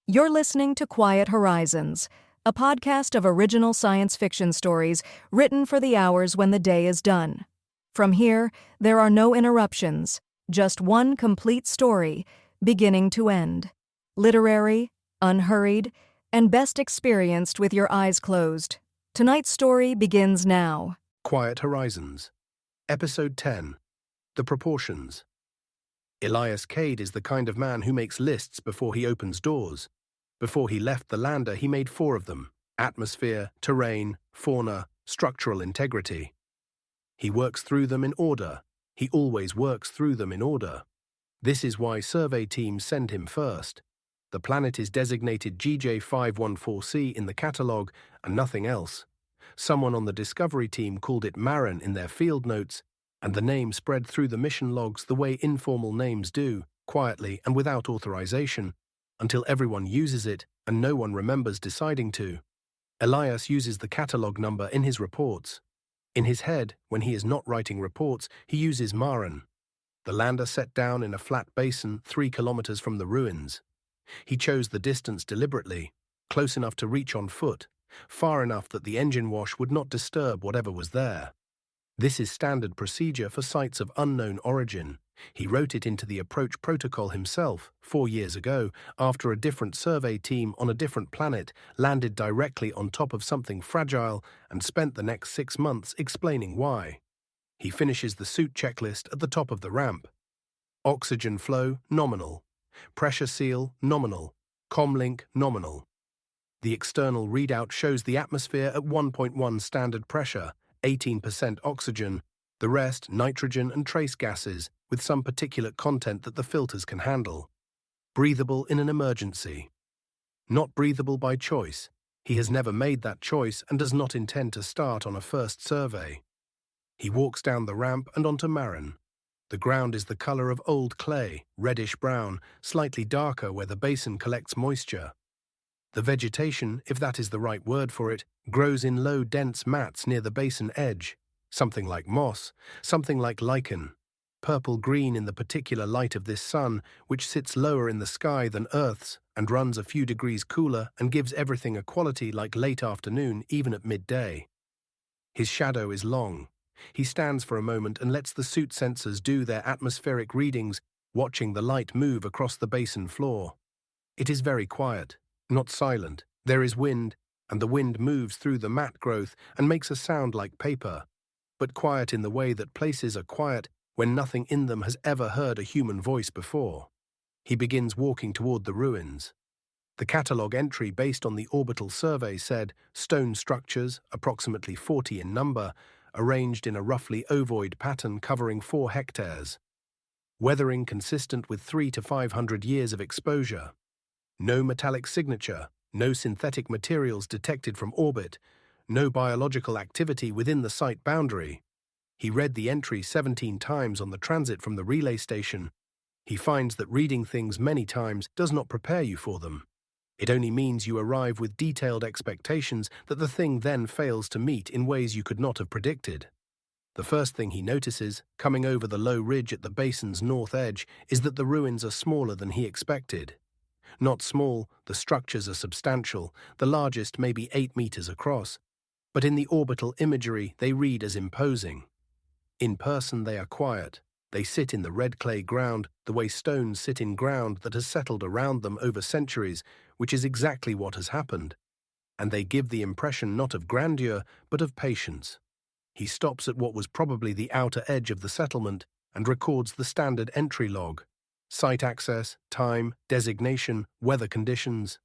You're listening to Quiet Horizons, a podcast of original science fiction stories written for the hours when the day is done. From here, there are no interruptions, just one complete story, beginning to end. Literary, unhurried, and best experienced with your eyes closed. Tonight's story begins now. Quiet Horizons, Episode 10, The Proportions. Elias Kade is the kind of man who makes lists before he opens doors. Before he left the lander, he made 4 of them: atmosphere, terrain, fauna, structural integrity. He works through them in order. He always works through them in order. This is why survey teams send him first. The planet is designated GJ514c in the catalogue and nothing else. Someone on the Discovery team called it Marin in their field notes, and the name spread through the mission logs the way informal names do, quietly and without authorization, until everyone uses it and no one remembers deciding to. Elias uses the catalogue number in his reports. In his head, when he is not writing reports, he uses Marin. The lander set down in a flat basin 3 kilometers from the ruins. He chose the distance deliberately, close enough to reach on foot, far enough that the engine wash would not disturb whatever was there. This is standard procedure for sites of unknown origin. He wrote it into the approach protocol himself 4 years ago after a different survey team on a different planet landed directly on top of something fragile and spent the next 6 months explaining why. He finishes the suit checklist at the top of the ramp. Oxygen flow, nominal. Pressure seal, nominal. Comlink, nominal. The external readout shows the atmosphere at 1.1 standard pressure, 18% oxygen, the rest nitrogen and trace gases with some particulate content that the filters can handle. Breathable in an emergency. Not breathable by choice. He has never made that choice and does not intend to start on a first survey. He walks down the ramp and onto Marin. The ground is the color of old clay, reddish-brown, slightly darker where the basin collects moisture. The vegetation, if that is the right word for it, grows in low, dense mats near the basin edge. Something like moss, something like lichen. Purple-green in the particular light of this sun, which sits lower in the sky than Earth's and runs a few degrees cooler and gives everything a quality like late afternoon even at midday. His shadow is long. He stands for a moment and lets the suit sensors do their atmospheric readings, watching the light move across the basin floor. It is very quiet, not silent. There is wind, and the wind moves through the mat growth and makes a sound like paper, but quiet in the way that places are quiet when nothing in them has ever heard a human voice before. He begins walking toward the ruins. The catalogue entry based on the orbital survey said stone structures, approximately 40 in number, arranged in a roughly ovoid pattern covering 4 hectares. Weathering consistent with 300 to 500 years of exposure. No metallic signature, no synthetic materials detected from orbit, no biological activity within the site boundary. He read the entry 17 times on the transit from the relay station. He finds that reading things many times does not prepare you for them. It only means you arrive with detailed expectations that the thing then fails to meet in ways you could not have predicted. The first thing he notices, coming over the low ridge at the basin's north edge, is that the ruins are smaller than he expected. Not small, the structures are substantial, the largest may be 8 meters across, but in the orbital imagery they read as imposing. In person they are quiet. They sit in the red clay ground the way stones sit in ground that has settled around them over centuries, which is exactly what has happened. And they give the impression not of grandeur, but of patience. He stops at what was probably the outer edge of the settlement and records the standard entry log. Site access, time, designation, weather conditions.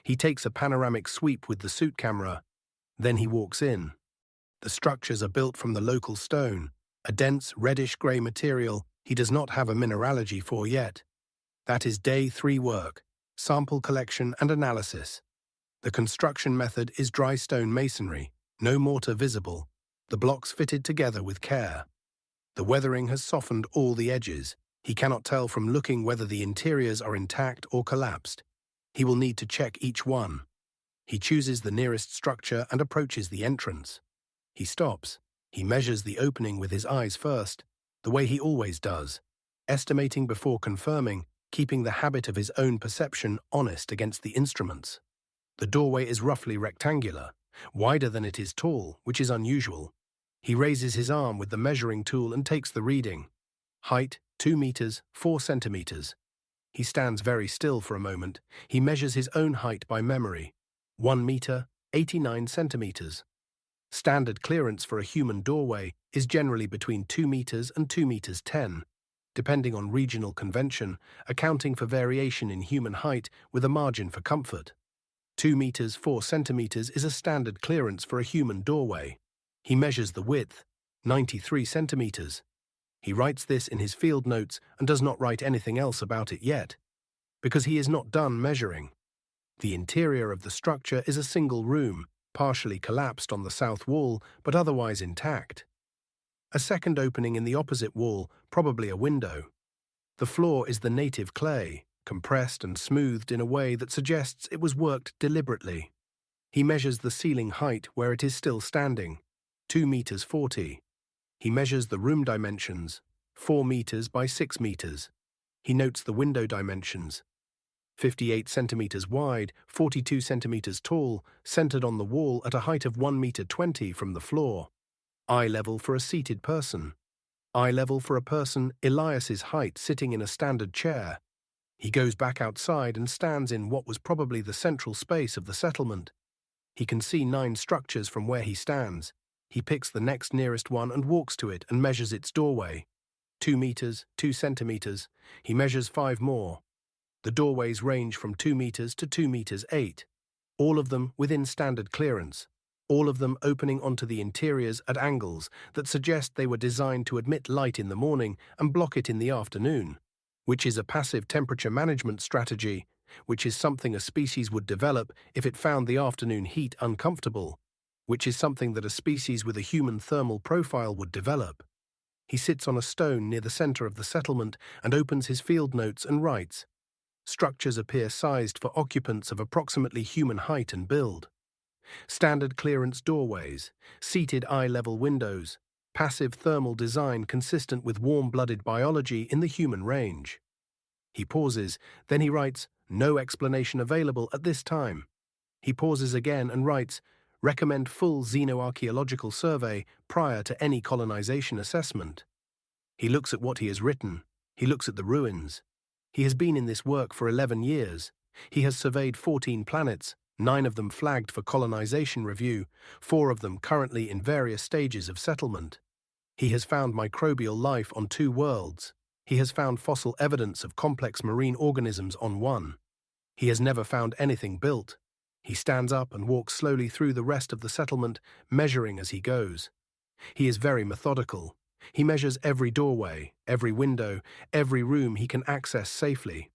He takes a panoramic sweep with the suit camera. Then he walks in. The structures are built from the local stone, a dense reddish-grey material he does not have a mineralogy for yet. That is day 3 work, sample collection and analysis. The construction method is dry stone masonry, no mortar visible, the blocks fitted together with care. The weathering has softened all the edges. He cannot tell from looking whether the interiors are intact or collapsed. He will need to check each one. He chooses the nearest structure and approaches the entrance. He stops. He measures the opening with his eyes first, the way he always does, estimating before confirming, keeping the habit of his own perception honest against the instruments. The doorway is roughly rectangular, wider than it is tall, which is unusual. He raises his arm with the measuring tool and takes the reading. Height, 2 meters, 4 centimeters. He stands very still for a moment. He measures his own height by memory. 1 meter, 89 centimeters. Standard clearance for a human doorway is generally between 2 meters and 2 meters 10, depending on regional convention, accounting for variation in human height with a margin for comfort. 2 meters 4 centimeters is a standard clearance for a human doorway. He measures the width, 93 centimeters. He writes this in his field notes and does not write anything else about it yet, because he is not done measuring. The interior of the structure is a single room, partially collapsed on the south wall, but otherwise intact. A second opening in the opposite wall, probably a window. The floor is the native clay, compressed and smoothed in a way that suggests it was worked deliberately. He measures the ceiling height where it is still standing, 2 meters 40. He measures the room dimensions, 4 meters by 6 meters. He notes the window dimensions, 58 centimeters wide, 42 centimeters tall, centered on the wall at a height of 1 meter 20 from the floor. Eye level for a seated person. Eye level for a person Elias's height sitting in a standard chair. He goes back outside and stands in what was probably the central space of the settlement. He can see 9 structures from where he stands. He picks the next nearest one and walks to it and measures its doorway. 2 meters, 2 centimeters. He measures 5 more. The doorways range from 2 meters to 2 meters 8. All of them within standard clearance. All of them opening onto the interiors at angles that suggest they were designed to admit light in the morning and block it in the afternoon, which is a passive temperature management strategy, which is something a species would develop if it found the afternoon heat uncomfortable, which is something that a species with a human thermal profile would develop. He sits on a stone near the center of the settlement and opens his field notes and writes. Structures appear sized for occupants of approximately human height and build. Standard clearance doorways, seated eye-level windows, passive thermal design consistent with warm-blooded biology in the human range. He pauses, then he writes, no explanation available at this time. He pauses again and writes, recommend full xenoarchaeological survey prior to any colonization assessment. He looks at what he has written. He looks at the ruins. He has been in this work for 11 years. He has surveyed 14 planets, 9 of them flagged for colonization review, 4 of them currently in various stages of settlement. He has found microbial life on 2 worlds. He has found fossil evidence of complex marine organisms on 1. He has never found anything built. He stands up and walks slowly through the rest of the settlement, measuring as he goes. He is very methodical. He measures every doorway, every window, every room he can access safely.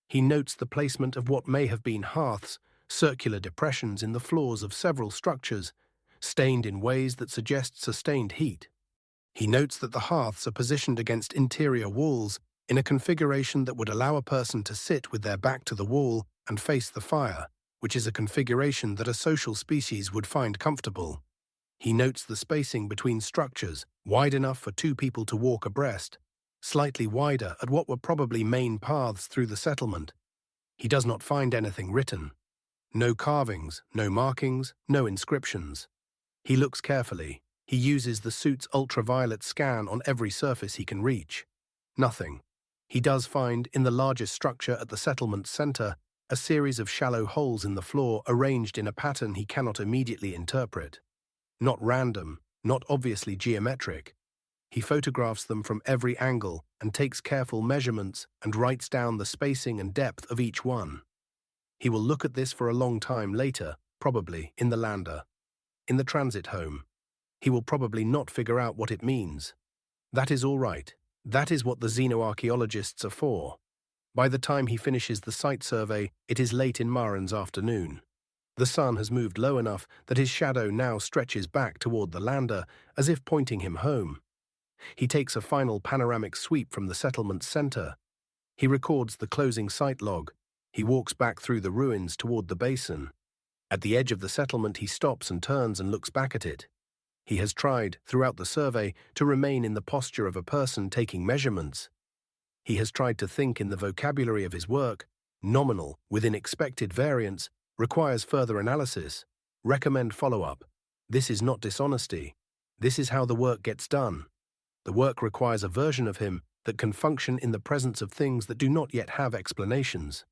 He notes the placement of what may have been hearths, circular depressions in the floors of several structures, stained in ways that suggest sustained heat. He notes that the hearths are positioned against interior walls in a configuration that would allow a person to sit with their back to the wall and face the fire, which is a configuration that a social species would find comfortable. He notes the spacing between structures, wide enough for 2 people to walk abreast, slightly wider at what were probably main paths through the settlement. He does not find anything written. No carvings, no markings, no inscriptions. He looks carefully. He uses the suit's ultraviolet scan on every surface he can reach. Nothing. He does find, in the largest structure at the settlement's center, a series of shallow holes in the floor arranged in a pattern he cannot immediately interpret. Not random, not obviously geometric. He photographs them from every angle and takes careful measurements and writes down the spacing and depth of each one. He will look at this for a long time later, probably in the lander, in the transit home. He will probably not figure out what it means. That is all right. That is what the xenoarchaeologists are for. By the time he finishes the site survey, it is late in Maran's afternoon. The sun has moved low enough that his shadow now stretches back toward the lander, as if pointing him home. He takes a final panoramic sweep from the settlement's center. He records the closing site log. He walks back through the ruins toward the basin. At the edge of the settlement, he stops and turns and looks back at it. He has tried, throughout the survey, to remain in the posture of a person taking measurements. He has tried to think in the vocabulary of his work. Nominal, within expected variance, requires further analysis. Recommend follow-up. This is not dishonesty. This is how the work gets done. The work requires a version of him that can function in the presence of things that do not yet have explanations.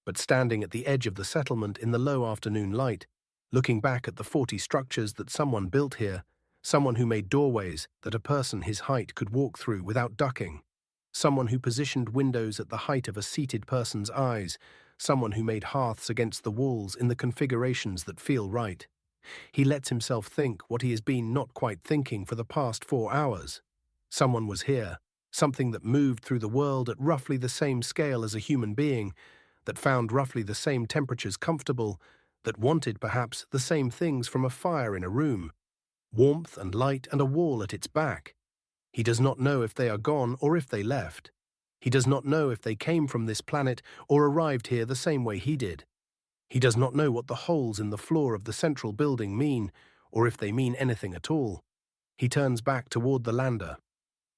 But standing at the edge of the settlement in the low afternoon light, looking back at the 40 structures that someone built here, someone who made doorways that a person his height could walk through without ducking, someone who positioned windows at the height of a seated person's eyes, someone who made hearths against the walls in the configurations that feel right. He lets himself think what he has been not quite thinking for the past 4 hours. Someone was here, something that moved through the world at roughly the same scale as a human being, that found roughly the same temperatures comfortable, that wanted perhaps the same things from a fire in a room, warmth and light and a wall at its back. He does not know if they are gone or if they left. He does not know if they came from this planet or arrived here the same way he did. He does not know what the holes in the floor of the central building mean, or if they mean anything at all. He turns back toward the lander.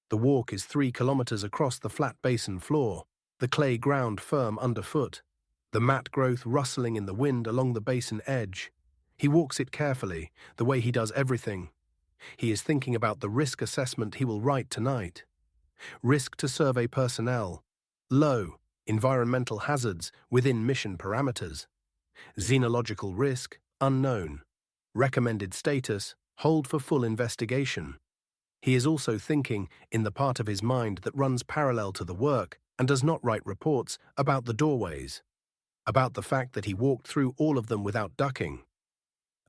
The walk is 3 kilometers across the flat basin floor, the clay ground firm underfoot, the mat growth rustling in the wind along the basin edge. He walks it carefully, the way he does everything. He is thinking about the risk assessment he will write tonight. Risk to survey personnel. Low, environmental hazards within mission parameters. Xenological risk, unknown. Recommended status, hold for full investigation. He is also thinking, in the part of his mind that runs parallel to the work and does not write reports, about the doorways. About the fact that he walked through all of them without ducking.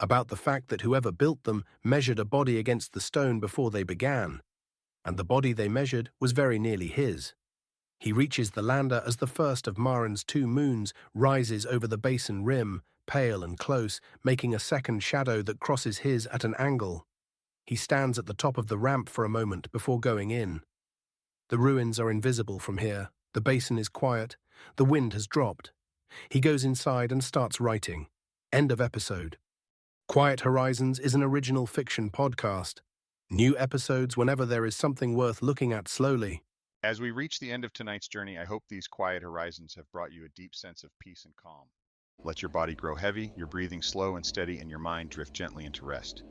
About the fact that whoever built them measured a body against the stone before they began, and the body they measured was very nearly his. He reaches the lander as the first of Marin's 2 moons rises over the basin rim, pale and close, making a second shadow that crosses his at an angle. He stands at the top of the ramp for a moment before going in. The ruins are invisible from here. The basin is quiet. The wind has dropped. He goes inside and starts writing. End of episode. Quiet Horizons is an original fiction podcast. New episodes whenever there is something worth looking at slowly. As we reach the end of tonight's journey, I hope these quiet horizons have brought you a deep sense of peace and calm. Let your body grow heavy, your breathing slow and steady, and your mind drift gently into rest.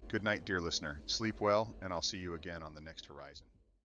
Good night, dear listener. Sleep well, and I'll see you again on the next horizon.